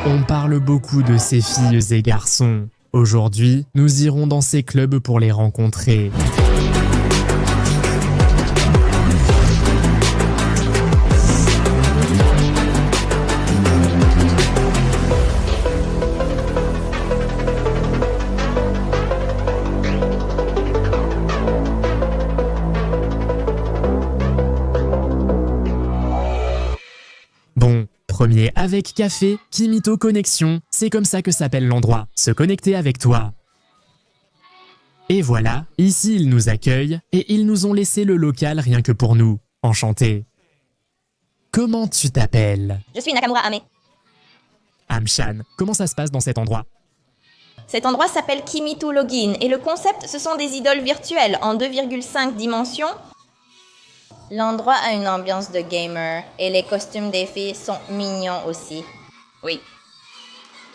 On parle beaucoup de ces filles et garçons. Aujourd'hui, nous irons dans ces clubs pour les rencontrer. Bon, premier avec café, Kimito Connexion, c'est comme ça que s'appelle l'endroit, se connecter avec toi. Et voilà, ici ils nous accueillent et ils nous ont laissé le local rien que pour nous. Enchanté. Comment tu t'appelles? Je suis Nakamura Ame. Amchan, comment ça se passe dans cet endroit? Cet endroit s'appelle Kimito Login et le concept, ce sont des idoles virtuelles en 2,5 dimensions. L'endroit a une ambiance de gamer et les costumes des filles sont mignons aussi. Oui.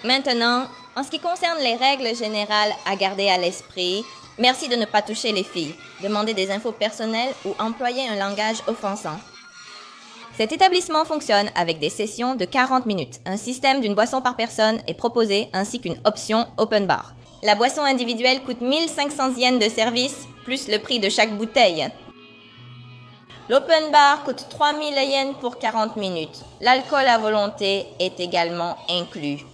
Maintenant, en ce qui concerne les règles générales à garder à l'esprit, merci de ne pas toucher les filles, demander des infos personnelles ou employer un langage offensant. Cet établissement fonctionne avec des sessions de 40 minutes. Un système d'une boisson par personne est proposé ainsi qu'une option open bar. La boisson individuelle coûte 1500 yens de service, plus le prix de chaque bouteille. L'open bar coûte 3000 yens pour 40 minutes. L'alcool à volonté est également inclus.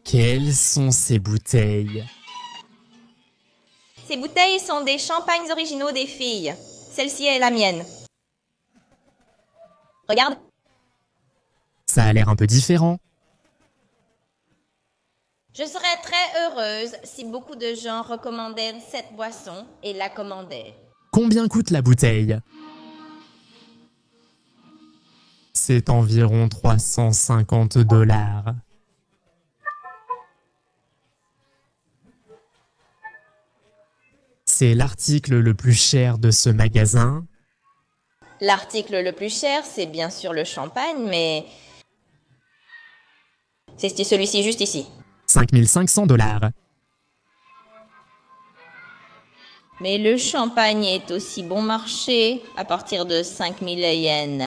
Quelles sont ces bouteilles? Ces bouteilles sont des champagnes originaux des filles. Celle-ci est la mienne. Regarde. Ça a l'air un peu différent. Je serais très heureuse si beaucoup de gens recommandaient cette boisson et la commandaient. Combien coûte la bouteille? C'est environ 350 $. C'est l'article le plus cher de ce magasin. L'article le plus cher, c'est bien sûr le champagne, mais... c'est celui-ci juste ici. 5500 $. Mais le champagne est aussi bon marché à partir de 5000 yens.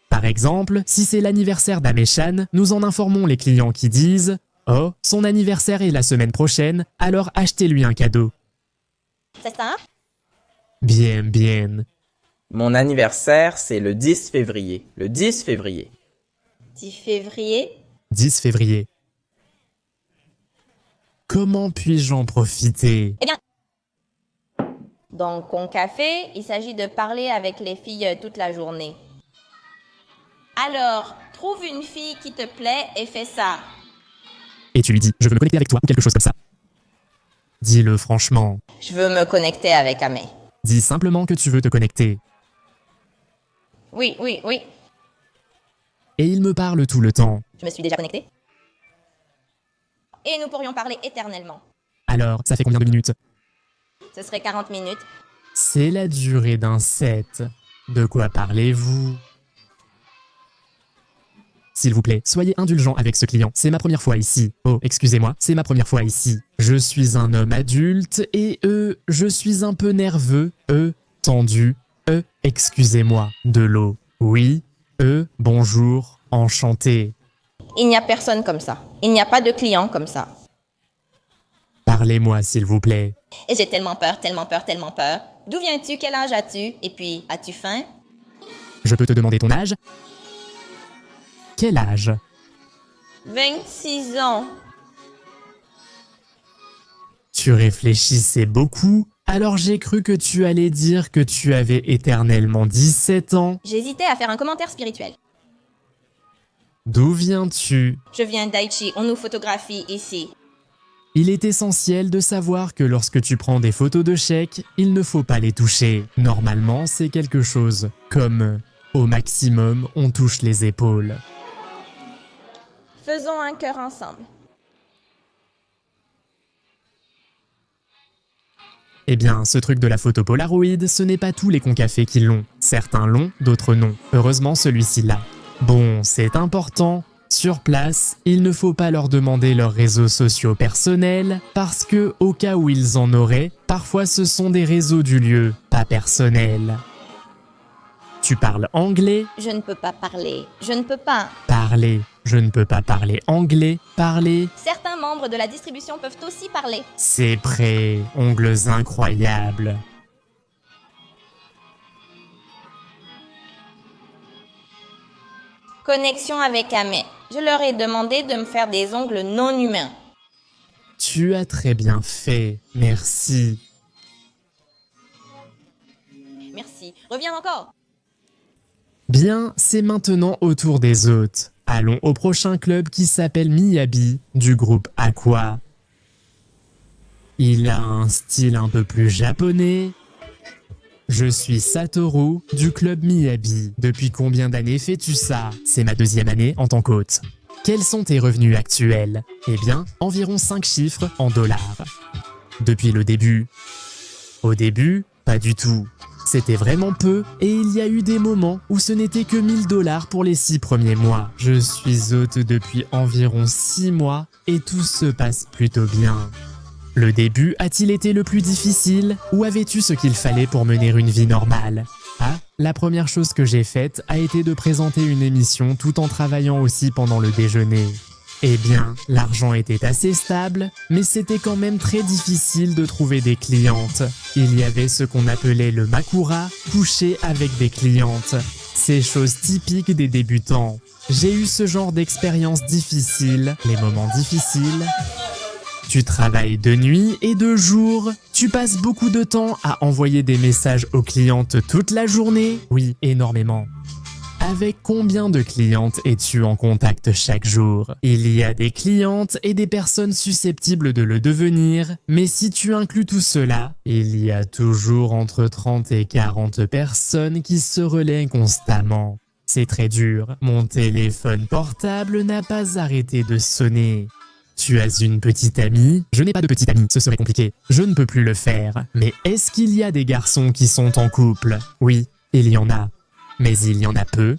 Par exemple, si c'est l'anniversaire d'Amechan, nous en informons les clients qui disent « Oh, son anniversaire est la semaine prochaine, alors achetez-lui un cadeau. C'est ça? » Bien, bien. Mon anniversaire, c'est le 10 février. Le 10 février. 10 février? 10 février. Comment puis-je en profiter? Eh bien... Dans Con Café, il s'agit de parler avec les filles toute la journée. Alors, trouve une fille qui te plaît et fais ça. Et tu lui dis « Je veux me connecter avec toi » ou quelque chose comme ça. Dis-le franchement. Je veux me connecter avec Ame. Dis simplement que tu veux te connecter. Oui, oui, oui. Et il me parle tout le temps. Je me suis déjà connectée. Et nous pourrions parler éternellement. Alors, ça fait combien de minutes? Ce serait 40 minutes. C'est la durée d'un set. De quoi parlez-vous? S'il vous plaît, soyez indulgent avec ce client. C'est ma première fois ici. Oh, excusez-moi, c'est ma première fois ici. Je suis un homme adulte et je suis un peu nerveux, tendu, excusez-moi, de l'eau. Oui, bonjour, enchanté. Il n'y a personne comme ça. Il n'y a pas de client comme ça. Parlez-moi, s'il vous plaît. Et j'ai tellement peur, tellement peur, tellement peur. D'où viens-tu? Quel âge as-tu? Et puis, as-tu faim? Je peux te demander ton âge? Quel âge? 26 ans. Tu réfléchissais beaucoup, alors j'ai cru que tu allais dire que tu avais éternellement 17 ans. J'hésitais à faire un commentaire spirituel. D'où viens-tu? Je viens d'Aichi, on nous photographie ici. Il est essentiel de savoir que lorsque tu prends des photos de chèques, il ne faut pas les toucher. Normalement, c'est quelque chose comme au maximum, on touche les épaules. Faisons un cœur ensemble. Eh bien, ce truc de la photo Polaroid, ce n'est pas tous les concafés qui l'ont. Certains l'ont, d'autres non. Heureusement, celui-ci l'a. Bon, c'est important. Sur place, il ne faut pas leur demander leurs réseaux sociaux personnels parce que, au cas où ils en auraient, parfois ce sont des réseaux du lieu, pas personnels. Tu parles anglais? Je ne peux pas parler. Je ne peux pas. Parler. Je ne peux pas parler anglais. Parler. Certains membres de la distribution peuvent aussi parler. C'est prêt. Ongles incroyables. Connexion avec Amé. Je leur ai demandé de me faire des ongles non humains. Tu as très bien fait. Merci. Merci. Reviens encore. Bien, c'est maintenant au tour des hôtes. Allons au prochain club qui s'appelle Miyabi, du groupe Aqua. Il a un style un peu plus japonais. Je suis Satoru, du club Miyabi. Depuis combien d'années fais-tu ça? C'est ma 2e année en tant qu'hôte. Quels sont tes revenus actuels? Eh bien, environ 5 chiffres en dollars. Depuis le début. Au début, pas du tout. C'était vraiment peu et il y a eu des moments où ce n'était que 1000 $ pour les 6 premiers mois. Je suis hôte depuis environ 6 mois et tout se passe plutôt bien. Le début a-t-il été le plus difficile ou avais-tu ce qu'il fallait pour mener une vie normale? Ah, la première chose que j'ai faite a été de présenter une émission tout en travaillant aussi pendant le déjeuner. Eh bien, l'argent était assez stable, mais c'était quand même très difficile de trouver des clientes. Il y avait ce qu'on appelait le makura, coucher avec des clientes. C'est chose typique des débutants. J'ai eu ce genre d'expérience difficile, les moments difficiles. Tu travailles de nuit et de jour. Tu passes beaucoup de temps à envoyer des messages aux clientes toute la journée. Oui, énormément. Avec combien de clientes es-tu en contact chaque jour? Il y a des clientes et des personnes susceptibles de le devenir, mais si tu inclus tout cela, il y a toujours entre 30 et 40 personnes qui se relaient constamment. C'est très dur. Mon téléphone portable n'a pas arrêté de sonner. Tu as une petite amie? Je n'ai pas de petite amie, ce serait compliqué. Je ne peux plus le faire. Mais est-ce qu'il y a des garçons qui sont en couple? Oui, il y en a. Mais il y en a peu.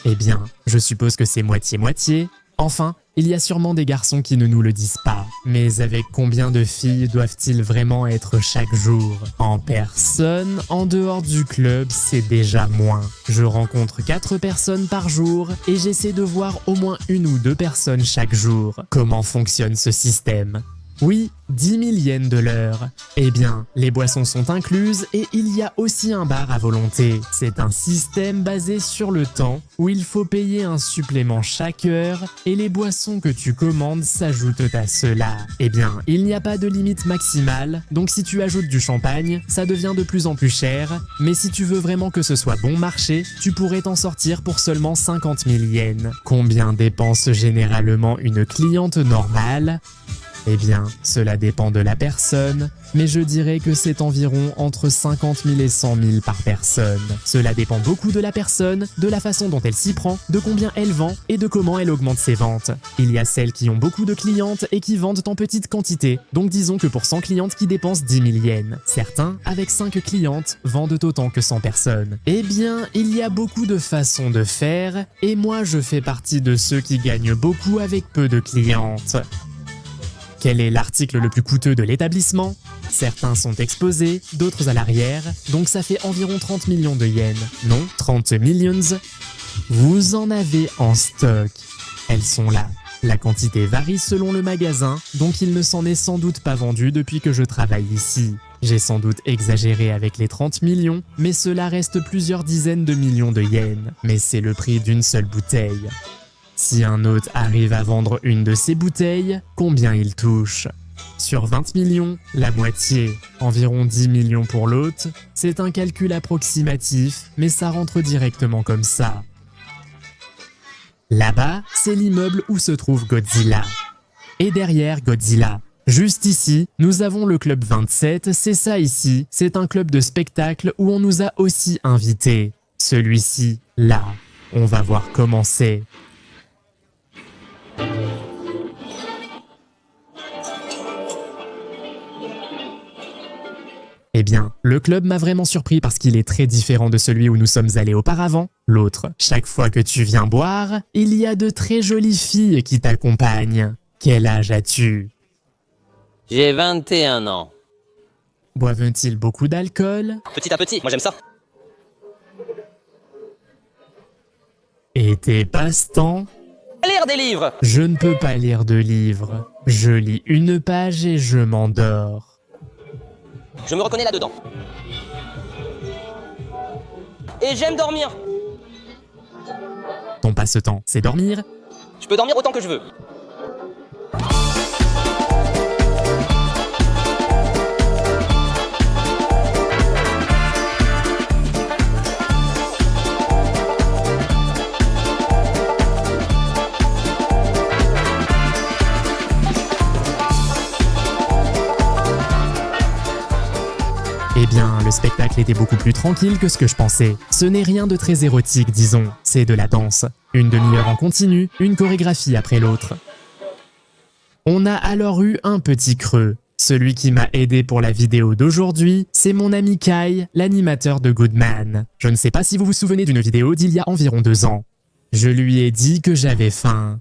Eh bien, je suppose que c'est moitié-moitié. Enfin, il y a sûrement des garçons qui ne nous le disent pas. Mais avec combien de filles doivent-ils vraiment être chaque jour? En personne, en dehors du club, c'est déjà moins. Je rencontre 4 personnes par jour et j'essaie de voir au moins 1 ou 2 personnes chaque jour. Comment fonctionne ce système? Oui, 10 000 yens de l'heure. Eh bien, les boissons sont incluses et il y a aussi un bar à volonté. C'est un système basé sur le temps où il faut payer un supplément chaque heure et les boissons que tu commandes s'ajoutent à cela. Eh bien, il n'y a pas de limite maximale, donc si tu ajoutes du champagne, ça devient de plus en plus cher, mais si tu veux vraiment que ce soit bon marché, tu pourrais t'en sortir pour seulement 50 000 yens. Combien dépense généralement une cliente normale? Eh bien, cela dépend de la personne, mais je dirais que c'est environ entre 50 000 et 100 000 par personne. Cela dépend beaucoup de la personne, de la façon dont elle s'y prend, de combien elle vend et de comment elle augmente ses ventes. Il y a celles qui ont beaucoup de clientes et qui vendent en petite quantité, donc disons que pour 100 clientes qui dépensent 10 000 yens. Certains, avec 5 clientes, vendent autant que 100 personnes. Eh bien, il y a beaucoup de façons de faire, et moi je fais partie de ceux qui gagnent beaucoup avec peu de clientes. Quel est l'article le plus coûteux de l'établissement? Certains sont exposés, d'autres à l'arrière, donc ça fait environ 30 millions de yens. Non, 30 millions. Vous en avez en stock. Elles sont là. La quantité varie selon le magasin, donc il ne s'en est sans doute pas vendu depuis que je travaille ici. J'ai sans doute exagéré avec les 30 millions, mais cela reste plusieurs dizaines de millions de yens. Mais c'est le prix d'une seule bouteille. Si un hôte arrive à vendre une de ces bouteilles, combien il touche? Sur 20 millions, la moitié, environ 10 millions pour l'hôte. C'est un calcul approximatif, mais ça rentre directement comme ça. Là-bas, c'est l'immeuble où se trouve Godzilla. Et derrière Godzilla, juste ici, nous avons le club 27, c'est ça ici, c'est un club de spectacle où on nous a aussi invités. Celui-ci, là, on va voir comment c'est. Eh bien, le club m'a vraiment surpris parce qu'il est très différent de celui où nous sommes allés auparavant. L'autre, chaque fois que tu viens boire, il y a de très jolies filles qui t'accompagnent. Quel âge as-tu? J'ai 21 ans. Boivent-ils beaucoup d'alcool? Petit à petit, moi j'aime ça. Et tes passe-temps? Lire des livres. Je ne peux pas lire de livres. Je lis une page et je m'endors. Je me reconnais là-dedans. Et j'aime dormir. Ton passe-temps, c'est dormir? Je peux dormir autant que je veux. Eh bien, le spectacle était beaucoup plus tranquille que ce que je pensais. Ce n'est rien de très érotique, disons, c'est de la danse. Une demi-heure en continu, une chorégraphie après l'autre. On a alors eu un petit creux. Celui qui m'a aidé pour la vidéo d'aujourd'hui, c'est mon ami Kai, l'animateur de Goodman. Je ne sais pas si vous vous souvenez d'une vidéo d'il y a environ 2 ans. Je lui ai dit que j'avais faim.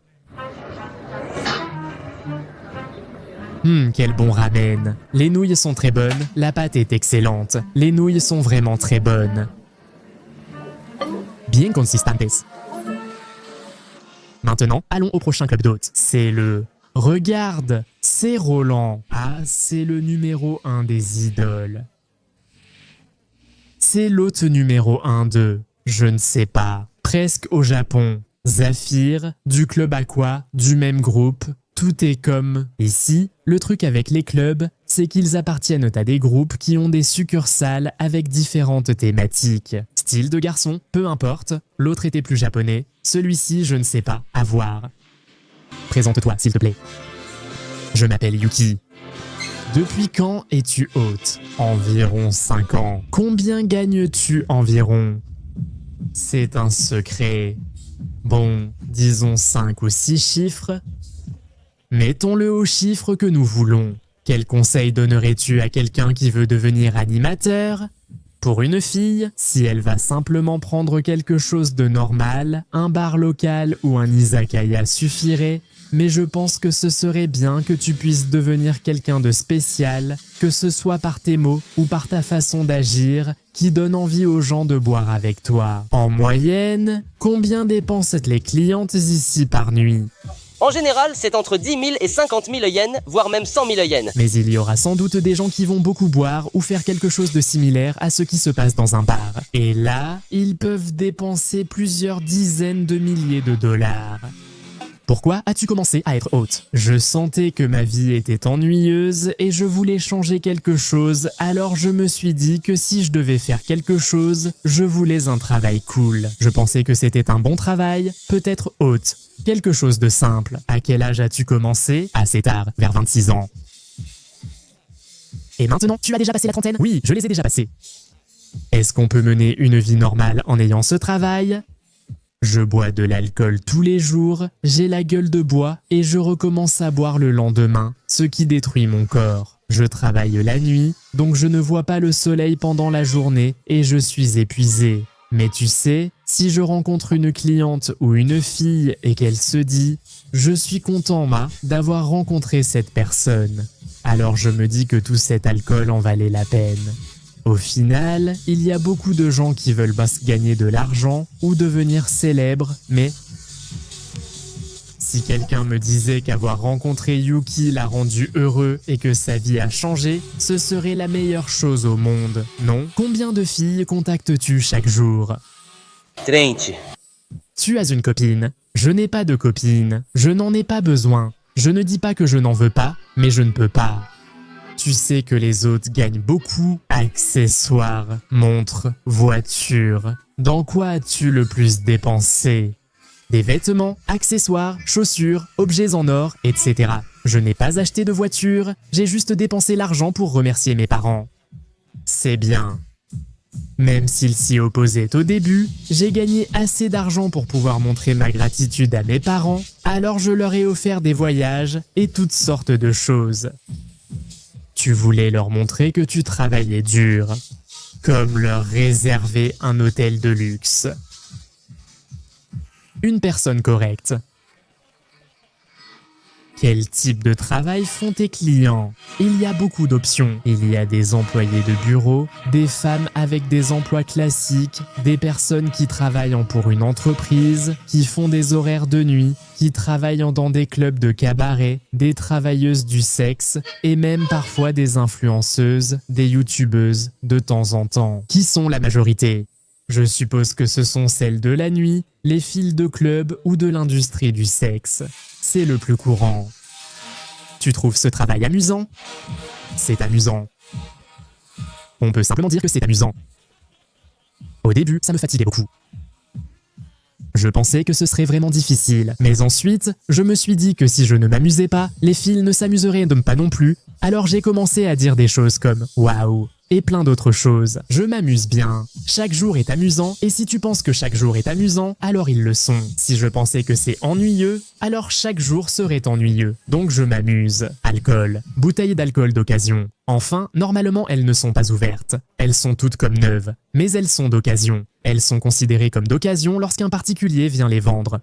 Quel bon ramen. Les nouilles sont très bonnes, la pâte est excellente. Les nouilles sont vraiment très bonnes. Bien consistantes. Maintenant, allons au prochain club d'hôtes. C'est le... Regarde, c'est Roland. Ah, c'est le numéro 1 des idoles. C'est l'hôte numéro 1 de... Je ne sais pas. Presque au Japon. Zafir, du club Aqua, du même groupe... Tout est comme ici. Le truc avec les clubs, c'est qu'ils appartiennent à des groupes qui ont des succursales avec différentes thématiques. Style de garçon, peu importe. L'autre était plus japonais. Celui-ci, je ne sais pas. À voir. Présente-toi, s'il te plaît. Je m'appelle Yuki. Depuis quand es-tu hôte? Environ 5 ans. Combien gagnes-tu environ? C'est un secret. Bon, disons 5 ou 6 chiffres. Mettons-le au chiffre que nous voulons. Quel conseil donnerais-tu à quelqu'un qui veut devenir animateur? Pour une fille, si elle va simplement prendre quelque chose de normal, un bar local ou un izakaya suffirait, mais je pense que ce serait bien que tu puisses devenir quelqu'un de spécial, que ce soit par tes mots ou par ta façon d'agir, qui donne envie aux gens de boire avec toi. En moyenne, combien dépensent les clientes ici par nuit? En général, c'est entre 10 000 et 50 000 yens, voire même 100 000 yens. Mais il y aura sans doute des gens qui vont beaucoup boire ou faire quelque chose de similaire à ce qui se passe dans un bar. Et là, ils peuvent dépenser plusieurs dizaines de milliers de dollars. Pourquoi as-tu commencé à être hôte? Je sentais que ma vie était ennuyeuse et je voulais changer quelque chose, alors je me suis dit que si je devais faire quelque chose, je voulais un travail cool. Je pensais que c'était un bon travail, peut-être hôte. Quelque chose de simple. À quel âge as-tu commencé? Assez tard, vers 26 ans. Et maintenant, tu as déjà passé la trentaine? Oui, je les ai déjà passés. Est-ce qu'on peut mener une vie normale en ayant ce travail? Je bois de l'alcool tous les jours, j'ai la gueule de bois et je recommence à boire le lendemain, ce qui détruit mon corps. Je travaille la nuit, donc je ne vois pas le soleil pendant la journée et je suis épuisé. Mais tu sais, si je rencontre une cliente ou une fille et qu'elle se dit « Je suis content, d'avoir rencontré cette personne », alors je me dis que tout cet alcool en valait la peine. Au final, il y a beaucoup de gens qui veulent gagner de l'argent ou devenir célèbres, mais si quelqu'un me disait qu'avoir rencontré Yuki l'a rendu heureux et que sa vie a changé, ce serait la meilleure chose au monde, non? Combien de filles contactes-tu chaque jour? 30. Tu as une copine? Je n'ai pas de copine. Je n'en ai pas besoin. Je ne dis pas que je n'en veux pas, mais je ne peux pas. Tu sais que les autres gagnent beaucoup. Accessoires, montres, voitures. Dans quoi as-tu le plus dépensé? Des vêtements, accessoires, chaussures, objets en or, etc. Je n'ai pas acheté de voiture, j'ai juste dépensé l'argent pour remercier mes parents. C'est bien. Même s'ils s'y opposaient au début, j'ai gagné assez d'argent pour pouvoir montrer ma gratitude à mes parents, alors je leur ai offert des voyages et toutes sortes de choses. Tu voulais leur montrer que tu travaillais dur, comme leur réserver un hôtel de luxe. Une personne correcte. Quel type de travail font tes clients? Il y a beaucoup d'options. Il y a des employés de bureau, des femmes avec des emplois classiques, des personnes qui travaillent pour une entreprise, qui font des horaires de nuit, qui travaillent dans des clubs de cabaret, des travailleuses du sexe et même parfois des influenceuses, des youtubeuses de temps en temps. Qui sont la majorité? Je suppose que ce sont celles de la nuit, les filles de club ou de l'industrie du sexe. C'est le plus courant. Tu trouves ce travail amusant? C'est amusant. On peut simplement dire que c'est amusant. Au début, ça me fatiguait beaucoup. Je pensais que ce serait vraiment difficile, mais ensuite, je me suis dit que si je ne m'amusais pas, les filles ne s'amuseraient pas non plus, alors j'ai commencé à dire des choses comme « Waouh !» et plein d'autres choses. Je m'amuse bien. Chaque jour est amusant, et si tu penses que chaque jour est amusant, alors ils le sont. Si je pensais que c'est ennuyeux, alors chaque jour serait ennuyeux. Donc je m'amuse. Alcool. Bouteilles d'alcool d'occasion. Enfin, normalement elles ne sont pas ouvertes. Elles sont toutes comme neuves. Mais elles sont d'occasion. Elles sont considérées comme d'occasion lorsqu'un particulier vient les vendre.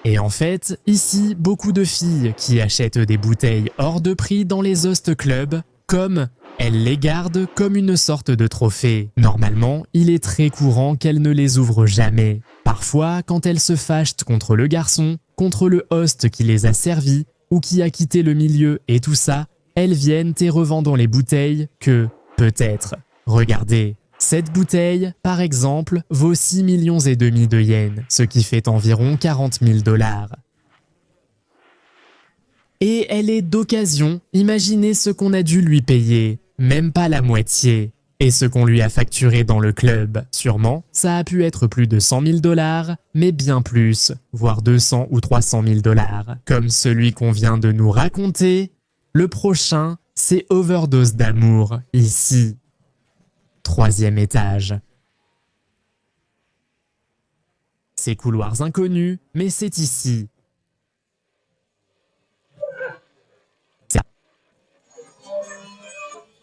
Et en fait, ici, beaucoup de filles qui achètent des bouteilles hors de prix dans les host clubs, comme elles les gardent comme une sorte de trophée. Normalement, il est très courant qu'elles ne les ouvrent jamais. Parfois, quand elles se fâchent contre le garçon, contre le host qui les a servis, ou qui a quitté le milieu et tout ça, elles viennent et revendent les bouteilles que, peut-être, regardez, cette bouteille, par exemple, vaut 6,5 millions de yens, ce qui fait environ 40 000 $. Et elle est d'occasion, imaginez ce qu'on a dû lui payer, même pas la moitié. Et ce qu'on lui a facturé dans le club, sûrement, ça a pu être plus de 100 000 $, mais bien plus, voire 200 ou 300 000 $. Comme celui qu'on vient de nous raconter, le prochain, c'est Overdose d'amour, ici. 3e étage. C'est couloirs inconnus, mais c'est ici.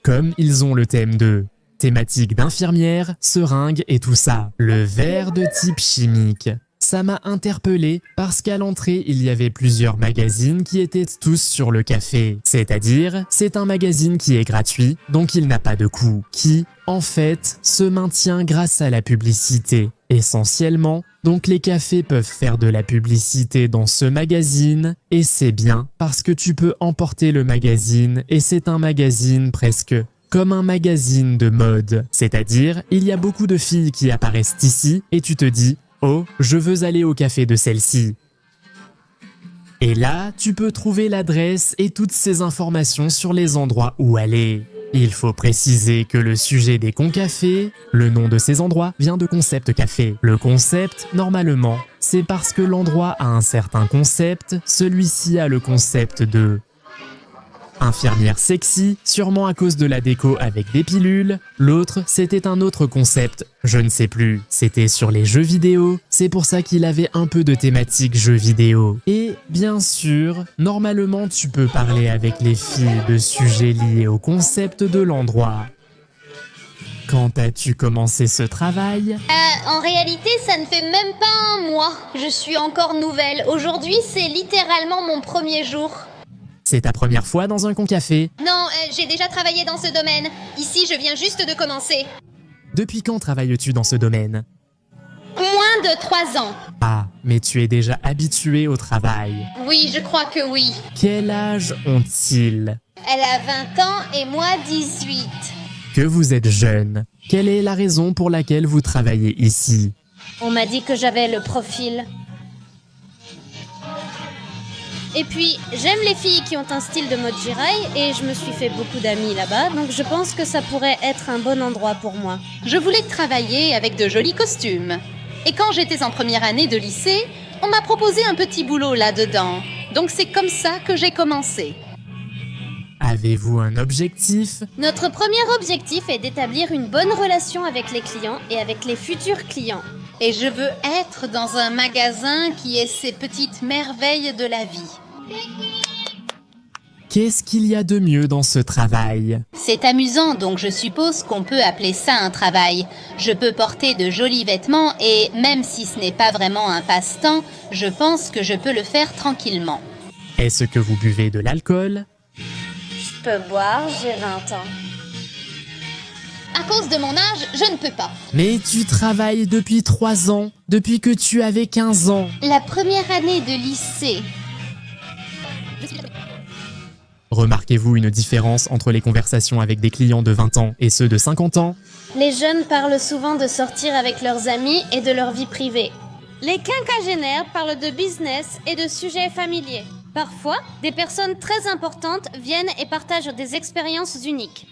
Comme ils ont le thème de thématique d'infirmière, seringue et tout ça. Le verre de type chimique. Ça m'a interpellé parce qu'à l'entrée, il y avait plusieurs magazines qui étaient tous sur le café. C'est-à-dire, c'est un magazine qui est gratuit, donc il n'a pas de coût, qui, en fait, se maintient grâce à la publicité. Essentiellement, donc les cafés peuvent faire de la publicité dans ce magazine, et c'est bien parce que tu peux emporter le magazine, et c'est un magazine presque comme un magazine de mode. C'est-à-dire, il y a beaucoup de filles qui apparaissent ici, et tu te dis « Oh, je veux aller au café de celle-ci ». Et là, tu peux trouver l'adresse et toutes ces informations sur les endroits où aller. Il faut préciser que le sujet des concafés, le nom de ces endroits, vient de Concept Café. Le concept, normalement, c'est parce que l'endroit a un certain concept, celui-ci a le concept de infirmière sexy, sûrement à cause de la déco avec des pilules. L'autre, c'était un autre concept, je ne sais plus. C'était sur les jeux vidéo, c'est pour ça qu'il avait un peu de thématique jeux vidéo. Et bien sûr, normalement tu peux parler avec les filles de sujets liés au concept de l'endroit. Quand as-tu commencé ce travail? En réalité, ça ne fait même pas un mois. Je suis encore nouvelle. Aujourd'hui, c'est littéralement mon premier jour. C'est ta première fois dans un concafé? Non, j'ai déjà travaillé dans ce domaine. Ici, je viens juste de commencer. Depuis quand travailles-tu dans ce domaine? Moins de 3 ans. Ah, mais tu es déjà habitué au travail. Oui, je crois que oui. Quel âge ont-ils? Elle a 20 ans et moi 18. Que vous êtes jeune. Quelle est la raison pour laquelle vous travaillez ici? On m'a dit que j'avais le profil. Et puis, j'aime les filles qui ont un style de mode Jirai et je me suis fait beaucoup d'amis là-bas, donc je pense que ça pourrait être un bon endroit pour moi. Je voulais travailler avec de jolis costumes. Et quand j'étais en première année de lycée, on m'a proposé un petit boulot là-dedans. Donc c'est comme ça que j'ai commencé. Avez-vous un objectif? Notre premier objectif est d'établir une bonne relation avec les clients et avec les futurs clients. Et je veux être dans un magasin qui ait ces petites merveilles de la vie. Qu'est-ce qu'il y a de mieux dans ce travail? C'est amusant, donc je suppose qu'on peut appeler ça un travail. Je peux porter de jolis vêtements et, même si ce n'est pas vraiment un passe-temps, je pense que je peux le faire tranquillement. Est-ce que vous buvez de l'alcool? Je peux boire, j'ai 20 ans. À cause de mon âge, je ne peux pas. Mais tu travailles depuis 3 ans, depuis que tu avais 15 ans. La première année de lycée. Remarquez-vous une différence entre les conversations avec des clients de 20 ans et ceux de 50 ans? Les jeunes parlent souvent de sortir avec leurs amis et de leur vie privée. Les quinquagénaires parlent de business et de sujets familiers. Parfois, des personnes très importantes viennent et partagent des expériences uniques.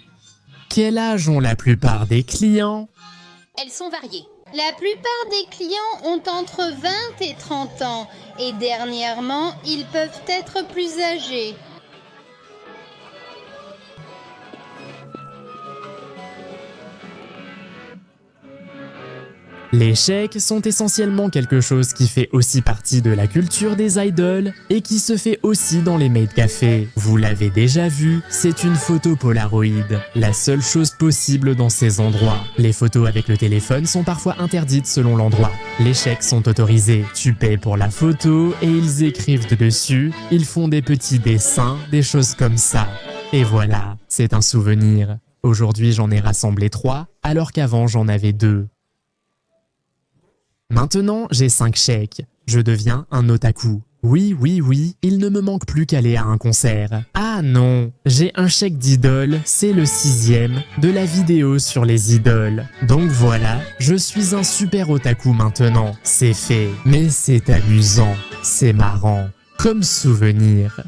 Quel âge ont la plupart des clients? Elles sont variées. La plupart des clients ont entre 20 et 30 ans. Et dernièrement, ils peuvent être plus âgés. Les chèques sont essentiellement quelque chose qui fait aussi partie de la culture des idoles et qui se fait aussi dans les maid cafés. Vous l'avez déjà vu, c'est une photo Polaroid, la seule chose possible dans ces endroits. Les photos avec le téléphone sont parfois interdites selon l'endroit. Les chèques sont autorisés, tu paies pour la photo et ils écrivent dessus, ils font des petits dessins, des choses comme ça. Et voilà, c'est un souvenir. Aujourd'hui j'en ai rassemblé 3, alors qu'avant j'en avais 2. Maintenant, j'ai 5 chèques. Je deviens un otaku. Oui, il ne me manque plus qu'aller à un concert. Ah non, j'ai un chèque d'idole, c'est le 6e de la vidéo sur les idoles. Donc voilà, je suis un super otaku maintenant. C'est fait, mais c'est amusant, c'est marrant, comme souvenir.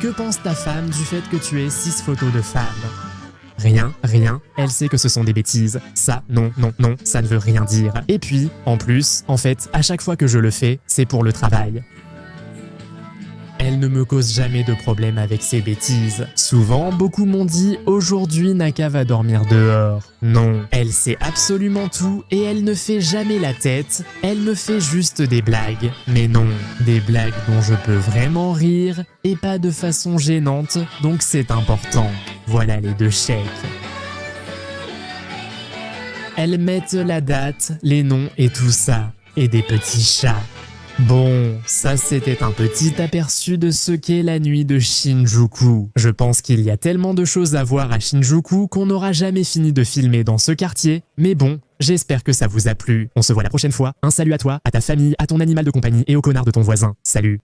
Que pense ta femme du fait que tu aies 6 photos de femmes ? Rien, elle sait que ce sont des bêtises. Ça, non, ça ne veut rien dire. Et puis, en plus, en fait, à chaque fois que je le fais, c'est pour le travail. Elle ne me cause jamais de problème avec ses bêtises. Souvent, beaucoup m'ont dit « Aujourd'hui, Naka va dormir dehors ». Non, elle sait absolument tout et elle ne fait jamais la tête, elle me fait juste des blagues. Mais non, des blagues dont je peux vraiment rire et pas de façon gênante, donc c'est important. Voilà les 2 chèques. Elles mettent la date, les noms et tout ça, et des petits chats. Bon, ça c'était un petit aperçu de ce qu'est la nuit de Shinjuku. Je pense qu'il y a tellement de choses à voir à Shinjuku qu'on n'aura jamais fini de filmer dans ce quartier, mais bon, j'espère que ça vous a plu. On se voit la prochaine fois. Un salut à toi, à ta famille, à ton animal de compagnie et au connard de ton voisin. Salut!